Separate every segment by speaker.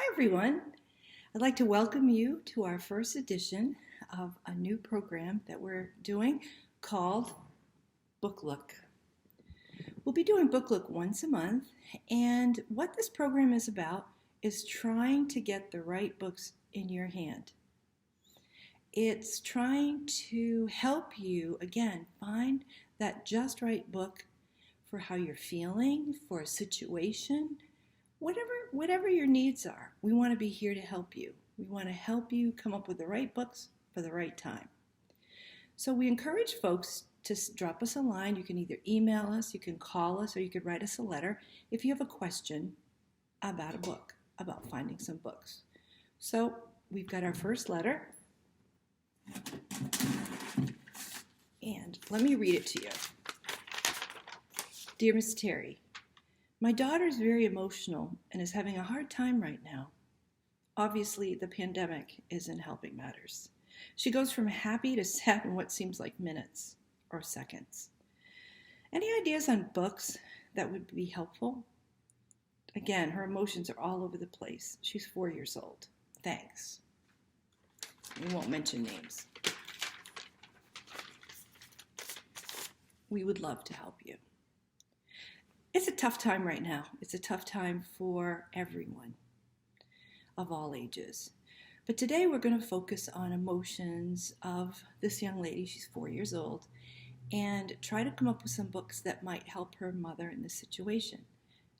Speaker 1: Hi, everyone. I'd like to welcome you to our first edition of a new program that we're doing called Book Look. We'll be doing Book Look once a month, and what this program is about is trying to get the right books in your hand. It's trying to help you, again, find that just right book for how you're feeling, for a situation, whatever your needs are. We want to be here to help you. We want to help you come up with the right books for the right time. So we encourage folks to drop us a line. You can either email us, you can call us, or you could write us a letter if you have a question about a book, about finding some books. So we've got our first letter. And let me read it to you. Dear Miss Terri, my daughter is very emotional and is having a hard time right now. Obviously, the pandemic isn't helping matters. She goes from happy to sad in what seems like minutes or seconds. Any ideas on books that would be helpful? Again, her emotions are all over the place. She's 4 years old. Thanks. We won't mention names. We would love to help you. It's a tough time right now. It's a tough time for everyone of all ages. But today we're going to focus on emotions of this young lady. She's 4 years old, and try to come up with some books that might help her mother in this situation.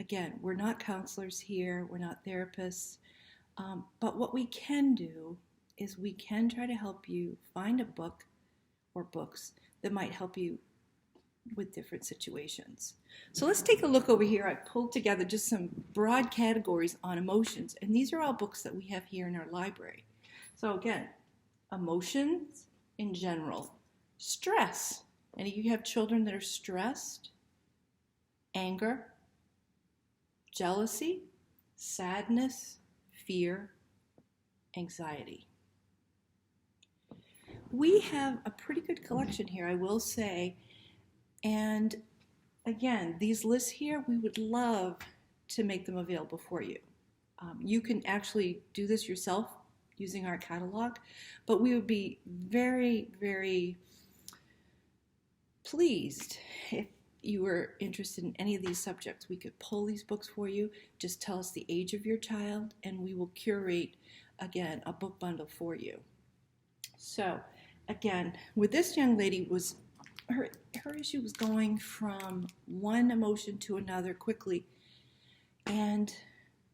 Speaker 1: Again, we're not counselors here. We're not therapists. But what we can do is we can try to help you find a book or books that might help you with different situations. So let's take a look over here. I pulled together just some broad categories on emotions, and these are all books that we have here in our library. So again, emotions in general, stress. Any of you have children that are stressed? Anger, jealousy, sadness, fear, anxiety. We have a pretty good collection here, I will say. And again, these lists here, we would love to make them available for you. You can actually do this yourself using our catalog, but we would be very, very pleased if you were interested in any of these subjects. We could pull these books for you. Just tell us the age of your child, and we will curate, again, a book bundle for you. So, again, with this young lady was her issue was going from one emotion to another quickly. And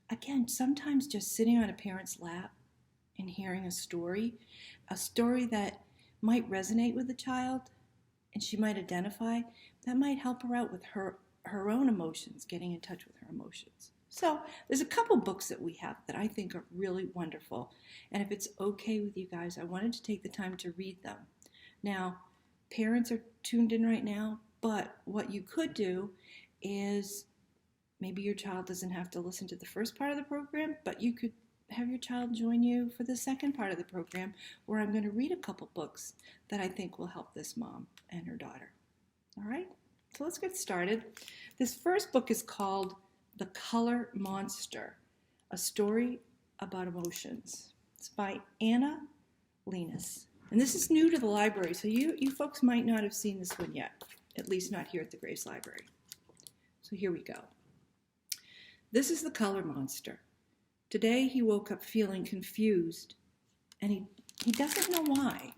Speaker 1: again, sometimes just sitting on a parent's lap and hearing a story that might resonate with the child and she might identify, that might help her out with her own emotions, getting in touch with her emotions. So there's a couple books that we have that I think are really wonderful. And if it's okay with you guys, I wanted to take the time to read them. Now, parents are tuned in right now, but what you could do is maybe your child doesn't have to listen to the first part of the program, but you could have your child join you for the second part of the program, where I'm going to read a couple books that I think will help this mom and her daughter. All right, so let's get started. This first book is called The Color Monster, a story about emotions. It's by Anna Linus. And this is new to the library, so you folks might not have seen this one yet, at least not here at the Grace Library. So here we go. This is the color monster. Today he woke up feeling confused, and he doesn't know why.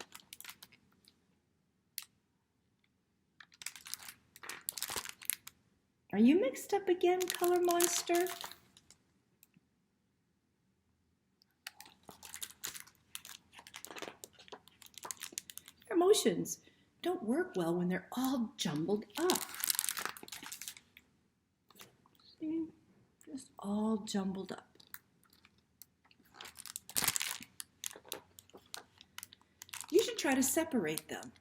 Speaker 1: Are you mixed up again, color monster? Emotions don't work well when they're all jumbled up. See? Just all jumbled up. You should try to separate them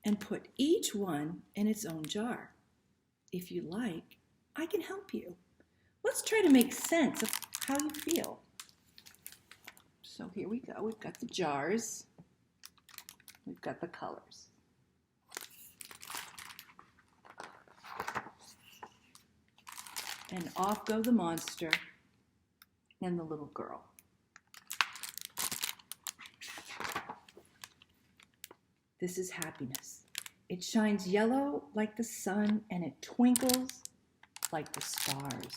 Speaker 1: and put each one in its own jar. If you like, I can help you. Let's try to make sense of how you feel. So here we go. We've got the jars. We've got the colors. And off go the monster and the little girl. This is happiness. It shines yellow like the sun, and it twinkles like the stars.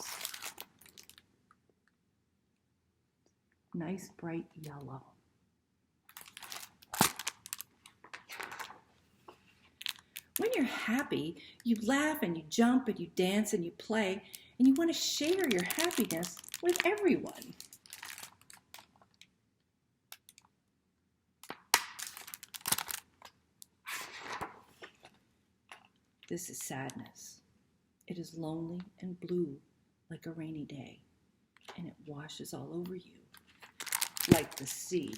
Speaker 1: Nice bright yellow. When you're happy, you laugh and you jump and you dance and you play, and you want to share your happiness with everyone. This is sadness. It is lonely and blue like a rainy day, and it washes all over you like the sea.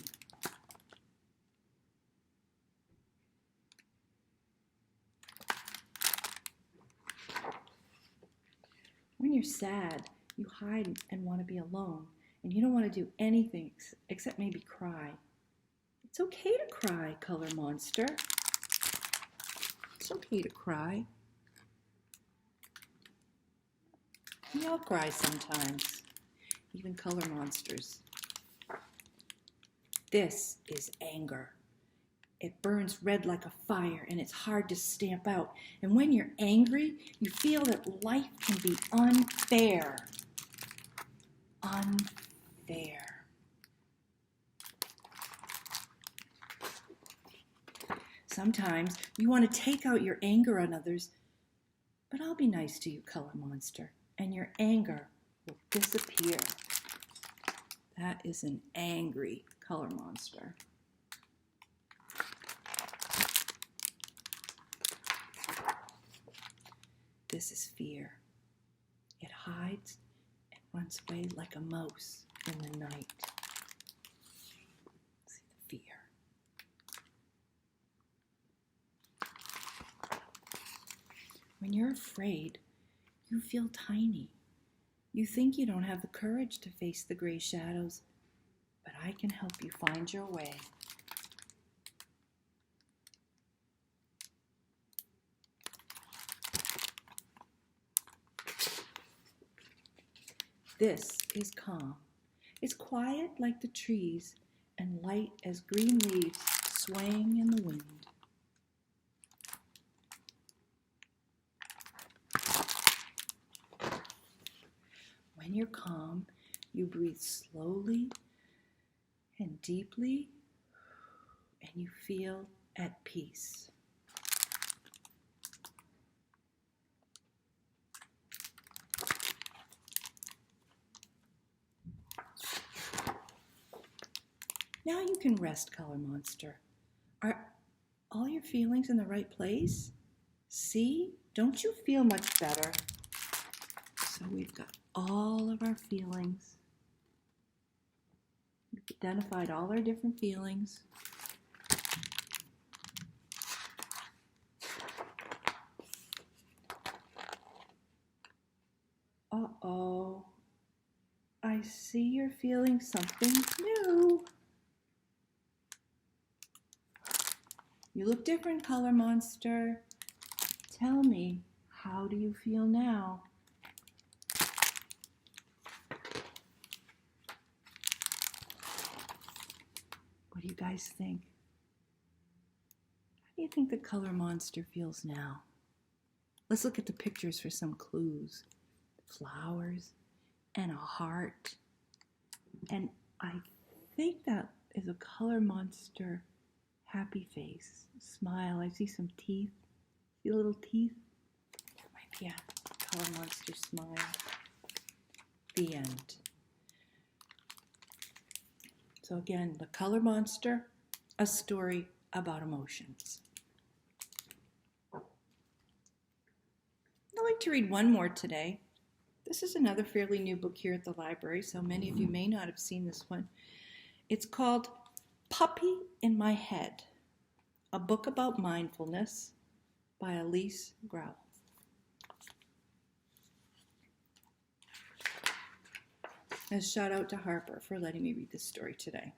Speaker 1: When you're sad, you hide and want to be alone, and you don't want to do anything except maybe cry. It's okay to cry, color monster. It's okay to cry. We all cry sometimes, even color monsters. This is anger. It burns red like a fire, and it's hard to stamp out. And when you're angry, you feel that life can be unfair. Unfair. Sometimes you want to take out your anger on others, but I'll be nice to you, color monster, and your anger will disappear. That is an angry color monster. This is fear. It hides and runs away like a mouse in the night. See the fear. When you're afraid, you feel tiny. You think you don't have the courage to face the gray shadows, but I can help you find your way. This is calm. It's quiet like the trees and light as green leaves swaying in the wind. When you're calm, you breathe slowly and deeply, and you feel at peace. Now you can rest, color monster. Are all your feelings in the right place? See? Don't you feel much better? So we've got all of our feelings. We've identified all our different feelings. Uh-oh. I see you're feeling something new. You look different, color monster. Tell me, how do you feel now? What do you guys think? How do you think the color monster feels now? Let's look at the pictures for some clues. Flowers and a heart. And I think that is a color monster happy face, smile. I see some teeth. See little teeth? That might be a color monster smile. The end. So again, the color monster, a story about emotions. I'd like to read one more today. This is another fairly new book here at the library, so many of you may not have seen this one. It's called Puppy in My Head, a book about mindfulness by Elise Grau. A shout out to Harper for letting me read this story today.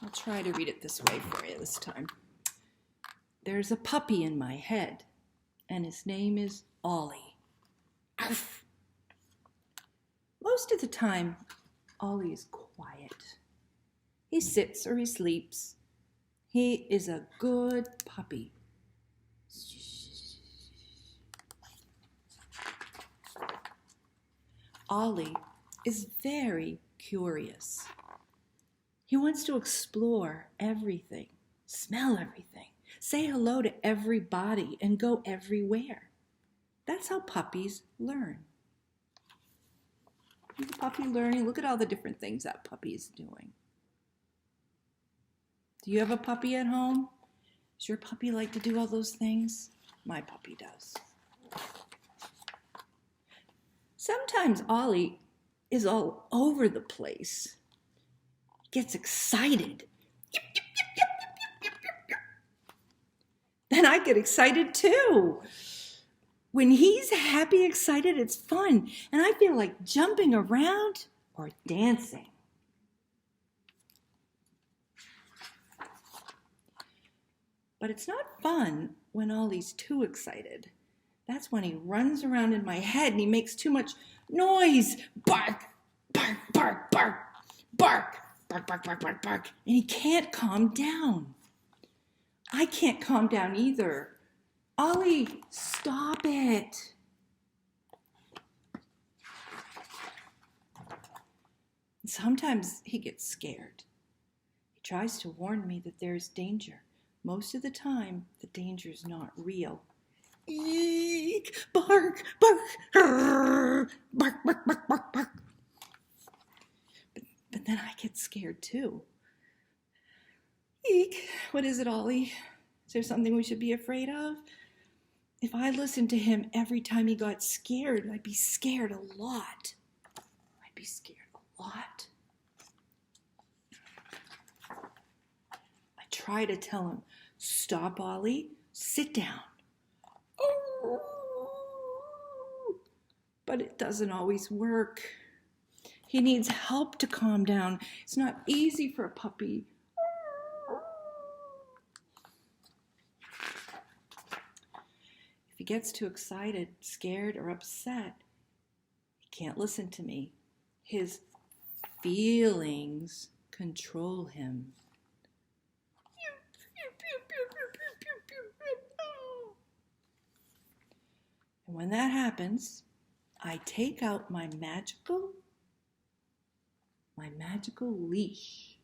Speaker 1: I'll try to read it this way for you this time. There's a puppy in my head, and his name is Ollie. Arf! Most of the time, Ollie is quiet. He sits or he sleeps. He is a good puppy. Ollie is very curious. He wants to explore everything, smell everything, say hello to everybody, and go everywhere. That's how puppies learn. He's a puppy learning. Look at all the different things that puppy is doing. Do you have a puppy at home? Does your puppy like to do all those things? My puppy does. Sometimes Ollie is all over the place. He gets excited. Then I get excited too. When he's happy, excited, it's fun. And I feel like jumping around or dancing. But it's not fun when Ollie's too excited. That's when he runs around in my head and he makes too much noise. Bark, bark, bark, bark, bark, bark, bark, bark, bark, bark. And he can't calm down. I can't calm down either. Ollie, stop it. Sometimes he gets scared. He tries to warn me that there's danger. Most of the time, the danger is not real. Eek! Bark! Bark! Arr! Bark! Bark! Bark! Bark! Bark! But then I get scared too. Eek! What is it, Ollie? Is there something we should be afraid of? If I listened to him every time he got scared, I'd be scared a lot. I'd be scared a lot. I try to tell him, stop, Ollie, sit down. But it doesn't always work. He needs help to calm down. It's not easy for a puppy. If he gets too excited, scared, or upset, he can't listen to me. His feelings control him. And when that happens, I take out my magical leash.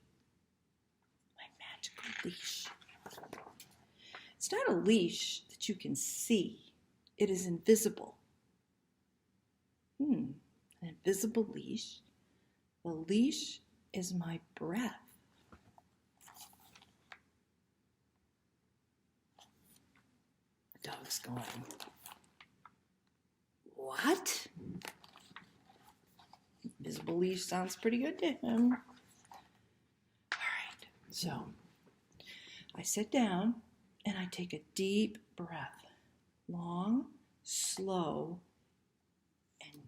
Speaker 1: My magical leash. It's not a leash that you can see. It is invisible. An invisible leash. The leash is my breath. The dog's going, what? Invisible leash sounds pretty good to him. All right, so I sit down and I take a deep breath. Long, slow, and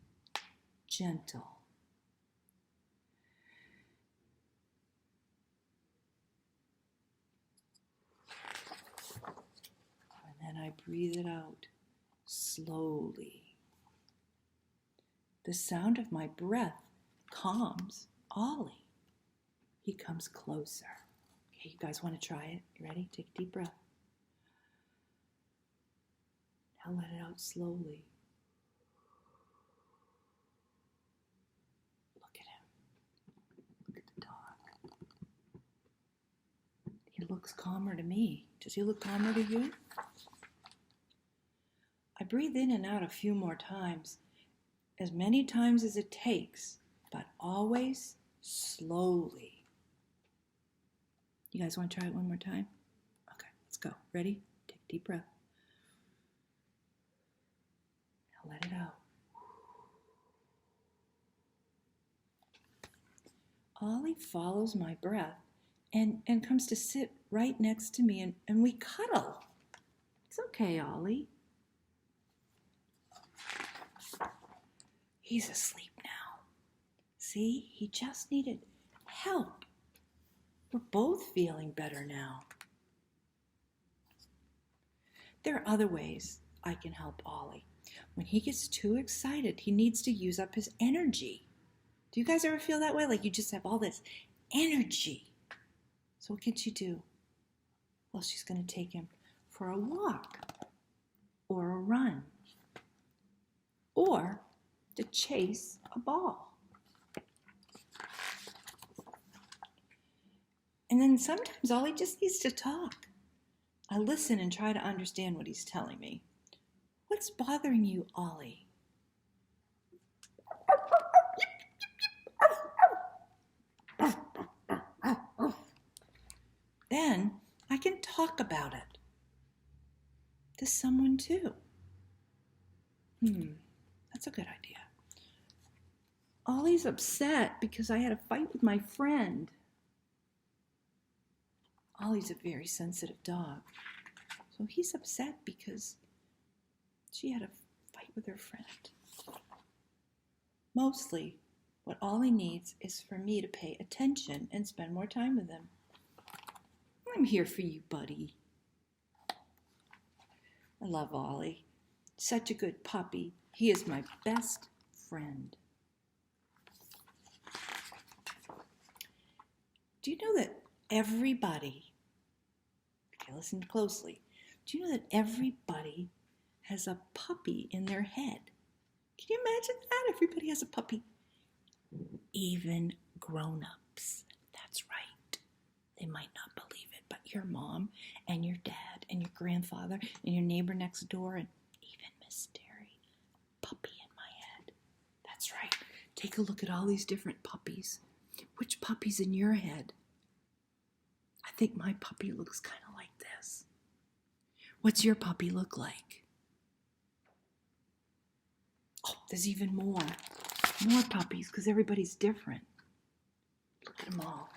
Speaker 1: gentle. And then I breathe it out slowly. The sound of my breath calms Ollie. He comes closer. Okay, you guys want to try it? You ready? Take a deep breath. Now let it out slowly. Look at him. Look at the dog. He looks calmer to me. Does he look calmer to you? I breathe in and out a few more times, as many times as it takes, but always slowly. You guys want to try it one more time? Okay, let's go. Ready? Take a deep breath. Now let it out. Ollie follows my breath and comes to sit right next to me, and we cuddle. It's okay, Ollie. He's asleep now. See, he just needed help. We're both feeling better now. There are other ways I can help Ollie. When he gets too excited, he needs to use up his energy. Do you guys ever feel that way? Like you just have all this energy. So what can she do? Well, she's going to take him for a walk or a run or to chase a ball. And then sometimes Ollie just needs to talk. I listen and try to understand what he's telling me. What's bothering you, Ollie? Then I can talk about it to someone too. That's a good idea. Ollie's upset because I had a fight with my friend. Ollie's a very sensitive dog. So he's upset because she had a fight with her friend. Mostly, what Ollie needs is for me to pay attention and spend more time with him. I'm here for you, buddy. I love Ollie. Such a good puppy. He is my best friend. Do you know that everybody, okay, listen closely, do you know that everybody has a puppy in their head? Can you imagine that? Everybody has a puppy. Even grown-ups. That's right. They might not believe it, but your mom and your dad and your grandfather and your neighbor next door and even Miss Terri, puppy in my head. That's right. Take a look at all these different puppies. Which puppy's in your head? I think my puppy looks kind of like this. What's your puppy look like? Oh, there's even more puppies because everybody's different. Look at them all.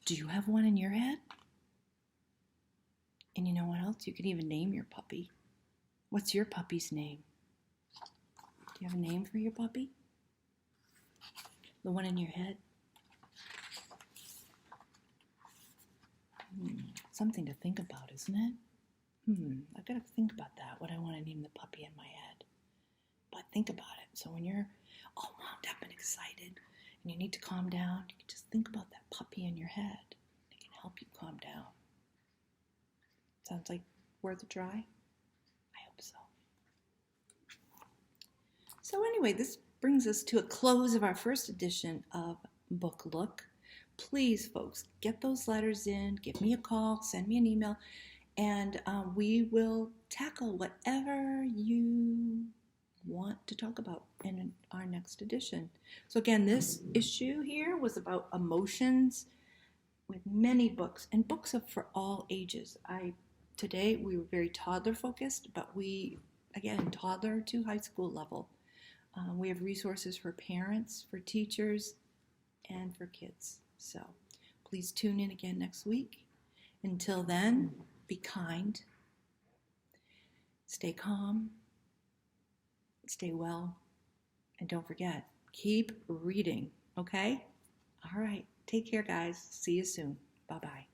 Speaker 1: Do you have one in your head? And you know what else? You can even name your puppy. What's your puppy's name? Do you have a name for your puppy? The one in your head? Something to think about, isn't it? I've got to think about that, what I want to name the puppy in my head. But think about it. So when you're all wound up and excited and you need to calm down, you can just think about that puppy in your head. It can help you calm down. Sounds like worth a try? I hope so. So anyway, this brings us to a close of our first edition of Book Look. Please, folks, get those letters in, give me a call, send me an email, and we will tackle whatever you want to talk about in our next edition. So again, this issue here was about emotions with many books, and books are for all ages. Today we were very toddler focused, but we, again, toddler to high school level. We have resources for parents, for teachers, and for kids. So please tune in again next week. Until then, be kind, stay calm, stay well, and don't forget, keep reading, okay? All right, take care, guys. See you soon. Bye-bye.